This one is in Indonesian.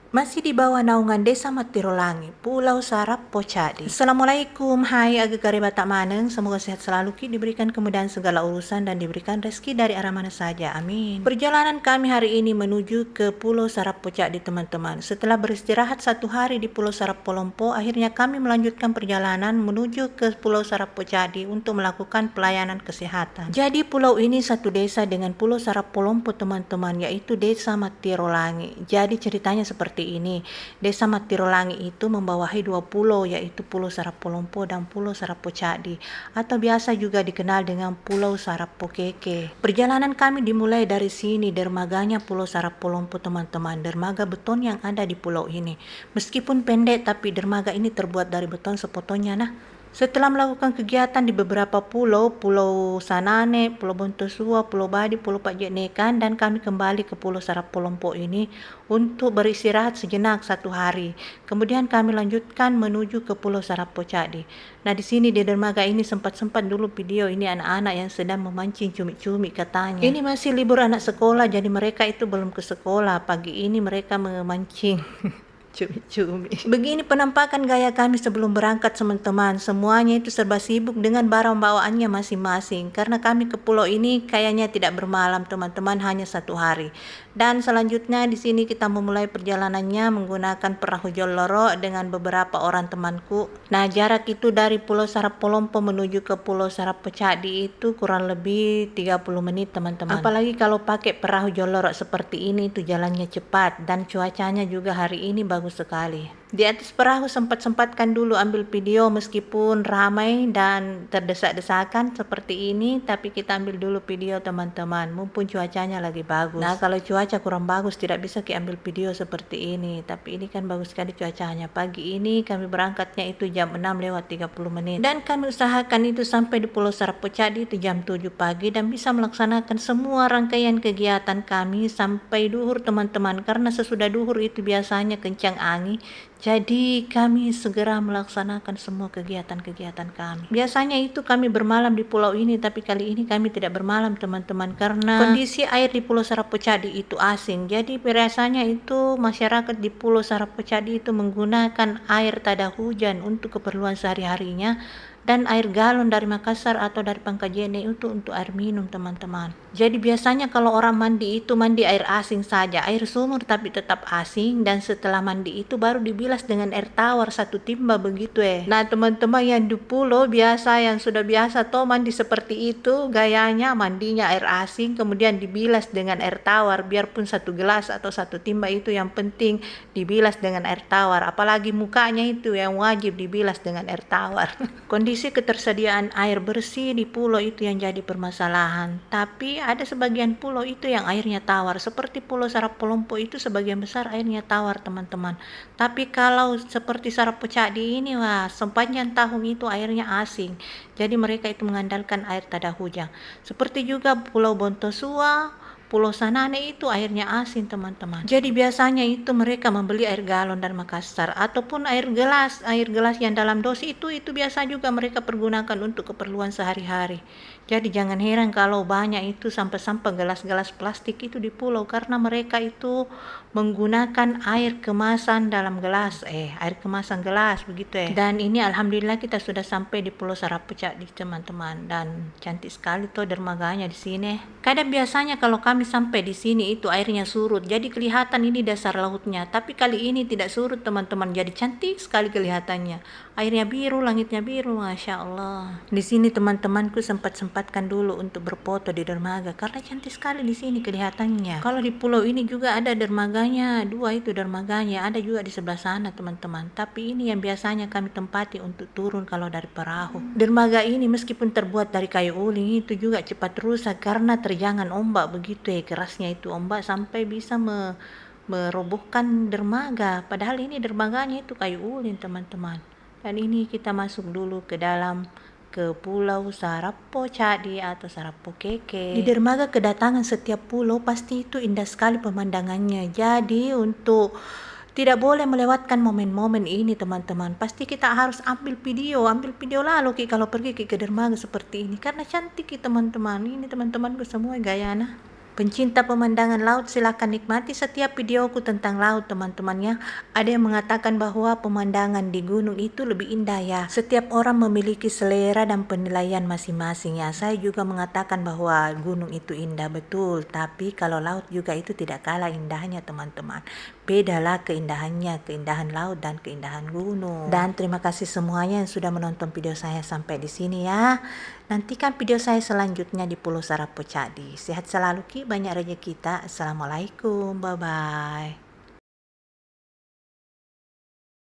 Masih di bawah naungan Desa Matirolangi, Pulau Sarap Pocadi. Assalamualaikum, hai aga kareba tak maneng. Semoga sehat selalu, Ki, diberikan kemudahan segala urusan dan diberikan rezeki dari arah mana saja, amin. Perjalanan kami hari ini menuju ke Pulau Sarap Pocadi, teman-teman. Setelah beristirahat 1 hari di Pulau Sarap Polompo, akhirnya kami melanjutkan perjalanan menuju ke Pulau Sarap Pocadi untuk melakukan pelayanan kesehatan. Jadi pulau ini satu desa dengan Pulau Sarap Polompo, teman-teman, yaitu Desa Matirolangi. Jadi ceritanya seperti ini. Desa Matirolangi itu membawahi 2 pulau, yaitu Pulau Sarap Polompo dan Pulau Sarap Pocadi, atau biasa juga dikenal dengan Pulau Sarap Pokeke. Perjalanan kami dimulai dari sini, dermaganya Pulau Sarap Polompo, teman-teman. Dermaga beton yang ada di pulau ini. Meskipun pendek, tapi dermaga ini terbuat dari beton sepotongnya. Nah, setelah melakukan kegiatan di beberapa pulau, Pulau Sanane, Pulau Bontosua, Pulau Badi, Pulau Pajenekan, dan kami kembali ke Pulau Sarap Polompo ini untuk beristirahat sejenak 1 hari. Kemudian kami lanjutkan menuju ke Pulau Sarap Pocadi. Nah, di sini di dermaga ini sempat dulu video ini anak-anak yang sedang memancing cumi-cumi katanya. Ini masih libur anak sekolah, jadi mereka itu belum ke sekolah. Pagi ini mereka memancing cumi-cumi. Begini penampakan gaya kami sebelum berangkat, teman-teman. Semuanya itu serba sibuk dengan barang bawaannya masing-masing. Karena kami ke pulau ini kayaknya tidak bermalam, teman-teman, hanya 1 hari. Dan selanjutnya di sini kita memulai perjalanannya menggunakan perahu Joloro dengan beberapa orang temanku. Nah, jarak itu dari Pulau Sarap Polompo menuju ke Pulau Sarap Pocadi itu kurang lebih 30 menit, teman-teman. Apalagi kalau pakai perahu Joloro seperti ini, itu jalannya cepat dan cuacanya juga hari ini bagus sekali. Di atas perahu sempat-sempatkan dulu ambil video meskipun ramai dan terdesak-desakan seperti ini, tapi kita ambil dulu video, teman-teman, mumpung cuacanya lagi bagus. Nah, kalau cuaca kurang bagus tidak bisa ambil video seperti ini, tapi ini kan bagus sekali cuacanya. Pagi ini kami berangkatnya itu jam 6:30 dan kami usahakan itu sampai di Pulau Sarap Pocadi itu jam 7 pagi dan bisa melaksanakan semua rangkaian kegiatan kami sampai duhur, teman-teman, karena sesudah duhur itu biasanya kencang angin. Jadi kami segera melaksanakan semua kegiatan-kegiatan kami. Biasanya itu kami bermalam di pulau ini, tapi kali ini kami tidak bermalam, teman-teman, karena kondisi air di Pulau Sarap Pocadi itu asing. Jadi biasanya itu masyarakat di Pulau Sarap Pocadi itu menggunakan air tada hujan untuk keperluan sehari-harinya, dan air galon dari Makassar atau dari Pangkajene itu untuk air minum, teman-teman. Jadi biasanya kalau orang mandi itu mandi air asing saja, air sumur tapi tetap asing, dan setelah mandi itu baru dibilas dengan air tawar 1 timba begitu Nah, teman-teman yang di pulau biasa, yang sudah biasa toh mandi seperti itu, gayanya mandinya air asing kemudian dibilas dengan air tawar, biarpun 1 gelas atau 1 timba itu yang penting dibilas dengan air tawar, apalagi mukanya itu yang wajib dibilas dengan air tawar. Kondisi ketersediaan air bersih di pulau itu yang jadi permasalahan, tapi ada sebagian pulau itu yang airnya tawar, seperti Pulau Sarap Polompo itu sebagian besar airnya tawar, teman-teman. Tapi kalau seperti Sarap Pocadi ini, wah, sepanjang tahun itu airnya asing, jadi mereka itu mengandalkan air tada hujan. Seperti juga Pulau Bontosua, Pulau Sanane itu airnya asin, teman-teman. Jadi biasanya itu mereka membeli air galon dari Makassar ataupun air gelas yang dalam dos itu biasa juga mereka pergunakan untuk keperluan sehari-hari. Jadi jangan heran kalau banyak itu sampah-sampah gelas-gelas plastik itu di pulau, karena mereka itu menggunakan air kemasan dalam gelas, air kemasan gelas begitu Dan ini alhamdulillah kita sudah sampai di Pulau Sarap Pocadi, teman-teman, dan cantik sekali tuh dermaganya di sini. Kadang biasanya kalau kami sampai di sini itu airnya surut, jadi kelihatan ini dasar lautnya, tapi kali ini tidak surut, teman-teman, jadi cantik sekali kelihatannya. Airnya biru, langitnya biru, masya Allah. Di sini teman-temanku sempatkan dulu untuk berfoto di dermaga karena cantik sekali di sini kelihatannya. Kalau di pulau ini juga ada dermaganya, 2 itu dermaganya, ada juga di sebelah sana, teman-teman. Tapi ini yang biasanya kami tempati untuk turun kalau dari perahu. Dermaga ini meskipun terbuat dari kayu uling itu juga cepat rusak karena terjangan ombak begitu kerasnya itu ombak sampai bisa merobohkan dermaga. Padahal ini dermaganya itu kayu ulin, teman-teman. Dan ini kita masuk dulu ke dalam ke Pulau Sarap Pocadi atau Sarap Pokeke. Di dermaga kedatangan setiap pulau pasti itu indah sekali pemandangannya. Jadi untuk tidak boleh melewatkan momen-momen ini, teman-teman. Pasti kita harus ambil video lalu kalau pergi ke dermaga seperti ini karena cantik, teman-teman. Ini teman-temanku semua gayana. Pencinta pemandangan laut silakan nikmati setiap videoku tentang laut teman-temannya. Ada yang mengatakan bahwa pemandangan di gunung itu lebih indah ya. Setiap orang memiliki selera dan penilaian masing-masing ya. Saya juga mengatakan bahwa gunung itu indah betul. Tapi kalau laut juga itu tidak kalah indahnya teman-teman. Bedalah keindahannya, keindahan laut dan keindahan gunung. Dan terima kasih semuanya yang sudah menonton video saya sampai di sini ya. Nantikan video saya selanjutnya di Pulau Sarapo Cadi. Sehat selalu Ki, banyak rezeki kita. Assalamualaikum, bye-bye.